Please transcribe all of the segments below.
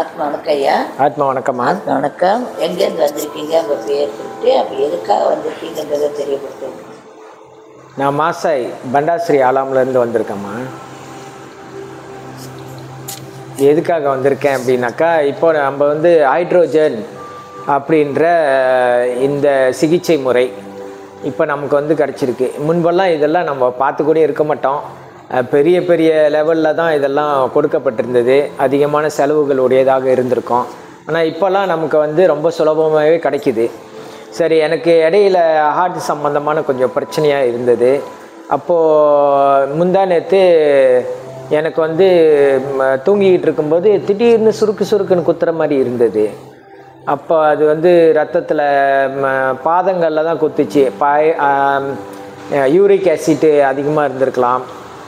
ஆத்மா வணக்கம் ஐயா. ஆத்மா வணக்கம்மா. ஆத்மா வணக்கம். எங்கேருந்து வந்திருக்கீங்க, உங்கள் பேர் சொல்லிட்டு அப்போ எதுக்காக வந்திருக்கீங்கன்றதை தெரியப்படுத்துங்க. நான் மாசாய் பண்டாஸ்ரீ ஆலாம்லேருந்து வந்திருக்கேம்மா. எதுக்காக வந்திருக்கேன் அப்படின்னாக்கா, இப்போ நம்ம ஹைட்ரோஜன் அப்படின்ற இந்த சிகிச்சை முறை இப்போ நமக்கு கிடச்சிருக்கு. முன்பெல்லாம் இதெல்லாம் நம்ம பார்த்து கூட இருக்க மாட்டோம். பெரிய பெரிய லெவலில் தான் இதெல்லாம் கொடுக்கப்பட்டிருந்தது. அதிகமான செலவுகள் உடையதாக இருந்திருக்கும். ஆனால் இப்போல்லாம் நமக்கு ரொம்ப சுலபமாகவே கிடைக்கிது. சரி, எனக்கு இடையில் ஹார்ட் சம்மந்தமான கொஞ்சம் பிரச்சனையாக இருந்தது. அப்போது முந்தா நேற்று எனக்கு தூங்கிக்கிட்டு இருக்கும்போது திடீர்னு சுருக்குன்னு குத்துற மாதிரி இருந்தது. அப்போ அது ரத்தத்தில் பாதங்களில் தான் குத்துச்சு. யூரிக் ஆசிட் அதிகமாக இருந்திருக்கலாம்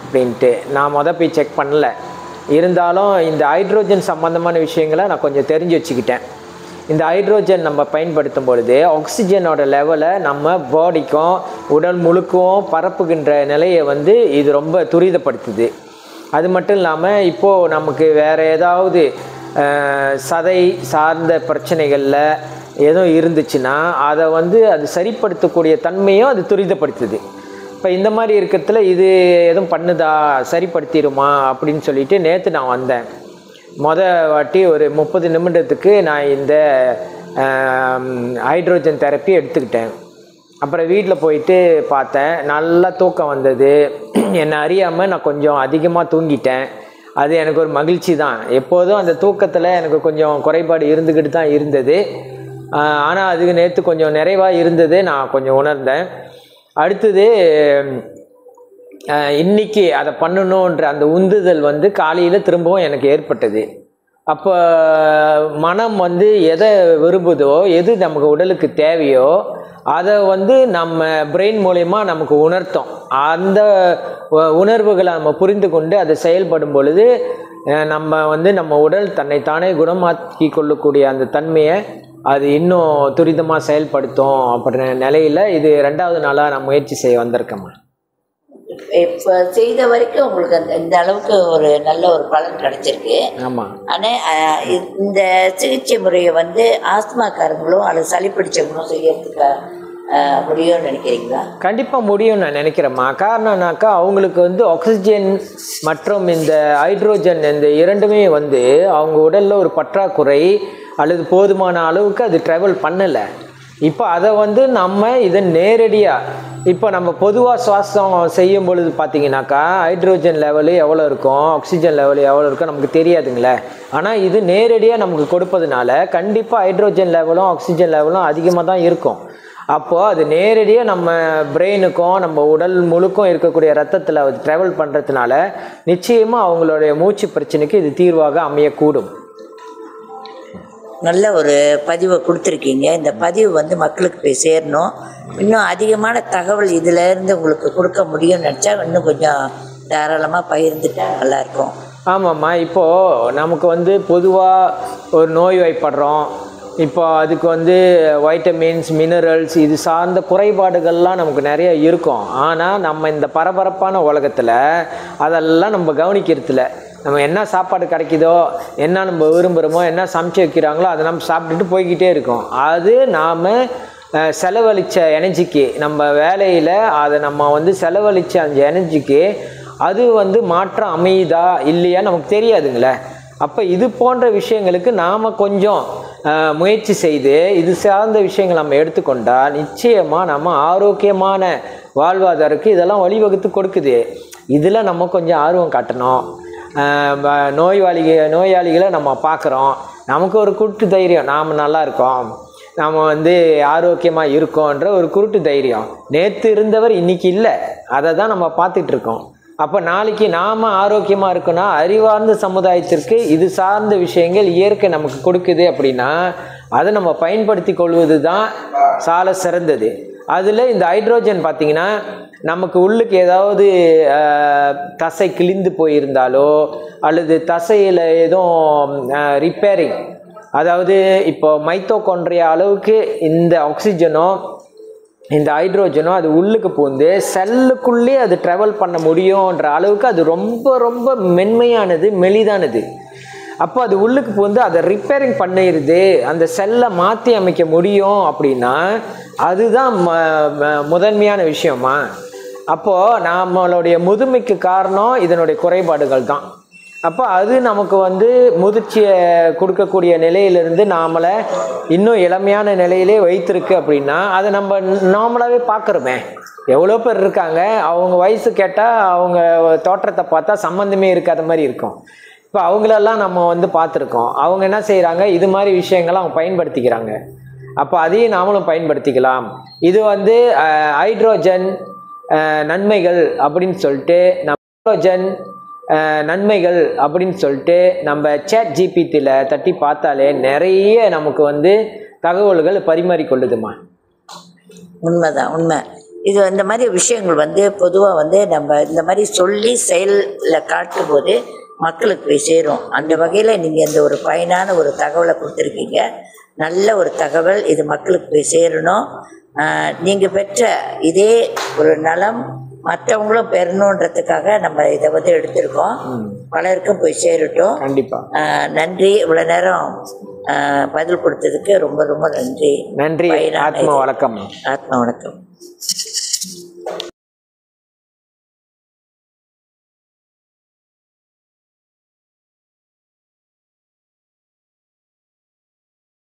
அப்படின்ட்டு நான் போய் செக் பண்ணல. இருந்தாலும் இந்த ஹைட்ரோஜன் சம்மந்தமான விஷயங்களை நான் கொஞ்சம் தெரிஞ்சு வச்சுக்கிட்டேன். இந்த ஹைட்ரோஜன் நம்ம பயன்படுத்தும் பொழுது ஆக்சிஜனோட லெவலை நம்ம பாடிக்கும் உடல் முழுக்கும் பரப்புகின்ற நிலையை இது ரொம்ப துரிதப்படுத்துது. அது மட்டும் இல்லாமல் இப்போது நமக்கு வேறு ஏதாவது சதை சார்ந்த பிரச்சனைகளில் எதுவும் இருந்துச்சுன்னா அதை அது சரிப்படுத்தக்கூடிய தன்மையும் அது துரிதப்படுத்துது. இப்போ இந்த மாதிரி இருக்கிறதுல இது எதுவும் பண்ணுதா, சரிப்படுத்திடுமா அப்படின்னு சொல்லிட்டு நேற்று நான் வந்தேன். வாட்டி ஒரு 30 நிமிடத்துக்கு நான் இந்த ஹைட்ரோஜன் தெரப்பி எடுத்துக்கிட்டேன். அப்புறம் வீட்டில் போயிட்டு பார்த்தேன், நல்லா தூக்கம் வந்தது. என்னை அறியாமல் நான் கொஞ்சம் அதிகமாக தூங்கிட்டேன். அது எனக்கு ஒரு மகிழ்ச்சி தான். எப்போதும் அந்த தூக்கத்தில் எனக்கு கொஞ்சம் குறைபாடு இருந்துக்கிட்டு தான் இருந்தது. ஆனால் அதுக்கு நேற்று கொஞ்சம் நிறைவாக இருந்தது, நான் கொஞ்சம் உணர்ந்தேன். அடுத்தது இன்றைக்கி அதை பண்ணணுன்ற அந்த உந்துதல் காலையில் திரும்பவும் எனக்கு ஏற்பட்டது. அப்போ மனம் எதை விரும்புதோ, எது நமக்கு உடலுக்கு தேவையோ அதை நம்ம பிரெயின் மூலயமா நமக்கு உணர்த்தோம். அந்த உணர்வுகளை நம்ம புரிந்து கொண்டு அதை செயல்படும் பொழுது நம்ம உடல் தன்னைத்தானே குணமாக்கி கொள்ளக்கூடிய அந்த தன்மையை அது இன்னும் துரிதமாக செயல்படுத்தும் அப்படின்ற நிலையில் இது 2வது நாளாக நான் முயற்சி செய்ய வந்திருக்கேம்மா. இப்போ செய்த வரைக்கும் உங்களுக்கு இந்த அளவுக்கு ஒரு நல்ல ஒரு பலன் கிடைச்சிருக்கு. ஆமாம். ஆனால் இந்த சிகிச்சை முறையை ஆஸ்மாக்காரங்களும் அல்லது சளி பிடிச்சவங்களும் செய்யறதுக்கு முடியும்னு நினைக்கிறீங்களா? கண்டிப்பாக முடியும்னு நான் நினைக்கிறேம்மா. காரணம்னாக்கா அவங்களுக்கு ஆக்சிஜன் மற்றும் இந்த ஹைட்ரோஜன் இந்த இரண்டுமே அவங்க உடலில் ஒரு பற்றாக்குறை அல்லது போதுமான அளவுக்கு அது ட்ராவல் பண்ணலை. இப்போ அதை நம்ம இதை நேரடியாக இப்போ நம்ம பொதுவாக சுவாசம் செய்யும் பொழுது பார்த்திங்கனாக்கா ஹைட்ரோஜன் லெவலு எவ்வளோ இருக்கும், ஆக்சிஜன் லெவலு எவ்வளோ இருக்கும் நமக்கு தெரியாதுங்களே. ஆனால் இது நேரடியாக நமக்கு கொடுப்பதுனால கண்டிப்பாக ஹைட்ரோஜன் லெவலும் ஆக்சிஜன் லெவலும் அதிகமாக தான் இருக்கும். அப்போது அது நேரடியாக நம்ம பிரெயினுக்கும் நம்ம உடல் முழுக்கும் இருக்கக்கூடிய ரத்தத்தில் அது ட்ராவல் பண்ணுறதுனால நிச்சயமாக அவங்களுடைய மூச்சு பிரச்சனைக்கு இது தீர்வாக அமையக்கூடும். நல்ல ஒரு பதிவை கொடுத்துருக்கீங்க. இந்த பதிவு மக்களுக்கு போய் சேரணும். இன்னும் அதிகமான தகவல் இதிலேருந்து உங்களுக்கு கொடுக்க முடியும்னு நினச்சா இன்னும் கொஞ்சம் தாராளமாக பகிர்ந்துட்டா நல்லாயிருக்கும். ஆமாம்மா. இப்போது நமக்கு பொதுவாக ஒரு நோய் வாய்ப்படுறோம். இப்போ அதுக்கு வைட்டமின்ஸ், மினரல்ஸ் இது சார்ந்த குறைபாடுகள்லாம் நமக்கு நிறைய இருக்கும். ஆனால் நம்ம இந்த பரபரப்பான உலகத்தில் அதெல்லாம் நம்ம கவனிக்கிறதில்ல. நம்ம என்ன சாப்பாடு கிடைக்குதோ, என்ன நம்ம விரும்புகிறோமோ, என்ன சமைச்சு வைக்கிறாங்களோ அதை நம்ம சாப்பிட்டுட்டு போய்கிட்டே இருக்கோம். அது நாம் செலவழித்த எனர்ஜிக்கு, நம்ம வேலையில் அதை நம்ம செலவழித்த அந்த எனர்ஜிக்கு அது மாற்றம் அமையுதா இல்லையா நமக்கு தெரியாதுங்களே. அப்போ இது போன்ற விஷயங்களுக்கு நாம் கொஞ்சம் முயற்சி செய்து இது சார்ந்த விஷயங்கள் நம்ம எடுத்துக்கொண்டால் நிச்சயமாக நம்ம ஆரோக்கியமான வாழ்வாதாரத்துக்கு இதெல்லாம் வழிவகுத்து கொடுக்குது. இதில் நம்ம கொஞ்சம் ஆர்வம் காட்டணும். நோயாளிகளை நம்ம பார்க்குறோம், நமக்கு ஒரு குருட்டு தைரியம், நாம் நல்லா இருக்கோம், நாம் ஆரோக்கியமாக இருக்கோன்ற ஒரு குருட்டு தைரியம். நேற்று இருந்தவர் இன்றைக்கி இல்லை, அதை தான் நம்ம பார்த்துட்ருக்கோம். அப்போ நாளைக்கு நாம் ஆரோக்கியமாக இருக்கோன்னா அறிவார்ந்த சமுதாயத்திற்கு இது சார்ந்த விஷயங்கள் இயற்கை நமக்கு கொடுக்குது அப்படின்னா அதை நம்ம பயன்படுத்தி கொள்வது தான் சால சிறந்தது. அதில் இந்த ஹைட்ரோஜன் பார்த்திங்கன்னா நமக்கு உள்ளுக்கு ஏதாவது தசை கிழிந்து போயிருந்தாலோ அல்லது தசையில் எதுவும் ரிப்பேரிங், அதாவது இப்போ மைட்டோகாண்ட்ரியா அளவுக்கு இந்த ஆக்சிஜனோ இந்த ஹைட்ரோஜனோ அது உள்ளுக்கு பூந்து செல்லுக்குள்ளே அது ட்ராவல் பண்ண முடியுன்ற அளவுக்கு அது ரொம்ப ரொம்ப மென்மையானது, மெலிதானது. அப்போ அது உள்ளுக்கு வந்து அதை ரிப்பேரிங் பண்ணிடுது, அந்த செல்லை மாற்றி அமைக்க முடியும் அப்படின்னா அதுதான் முதன்மையான விஷயமா. அப்போது நம்மளுடைய முதுமைக்கு காரணம் இதனுடைய குறைபாடுகள் தான். அப்போ அது நமக்கு வந்து முதிர்ச்சியை கொடுக்கக்கூடிய நிலையிலிருந்து நாமளை இன்னும் இளமையான நிலையிலே வைத்திருக்கு அப்படின்னா அதை நம்ம நார்மலாகவே பார்க்குறோமே. எவ்வளோ பேர் இருக்காங்க, அவங்க வயசு கேட்டால் அவங்க தோற்றத்தை பார்த்தா சம்மந்தமே இருக்காத மாதிரி இருக்கும். இப்போ அவங்களெல்லாம் நம்ம வந்து பார்த்துருக்கோம். அவங்க என்ன செய்கிறாங்க, இது மாதிரி விஷயங்களை அவங்க பயன்படுத்திக்கிறாங்க. அப்போ அதையும் நாமளும் பயன்படுத்திக்கலாம். இது வந்து ஹைட்ரோஜன் நன்மைகள் அப்படின்னு சொல்லிட்டு நம்ம சேட் ஜிபிடியில் தட்டி பார்த்தாலே நிறைய நமக்கு வந்து தகவல்கள் பரிமாறிக்கொள்ளுதுமா. உண்மைதான், உண்மை. இது இந்த மாதிரி விஷயங்கள் வந்து பொதுவாக வந்து நம்ம இந்த மாதிரி சொல்லி செயலில் காட்டும் போது மக்களுக்கு போய் சேரும். அந்த வகையில் நீங்கள் இந்த ஒரு பயனான ஒரு தகவலை கொடுத்துருக்கீங்க. நல்ல ஒரு தகவல், இது மக்களுக்கு போய் சேரணும். நீங்கள் பெற்ற இதே ஒரு நலம் மற்றவங்களும் பெறணுன்றதுக்காக நம்ம இதை வந்து எடுத்திருக்கோம். பலருக்கும் போய் சேரட்டும். கண்டிப்பாக நன்றி. இவ்வளோ நேரம் பதில் கொடுத்ததுக்கு ரொம்ப ரொம்ப நன்றி. நன்றி. ஆத்மா வணக்கம். ஆத்மா வணக்கம்.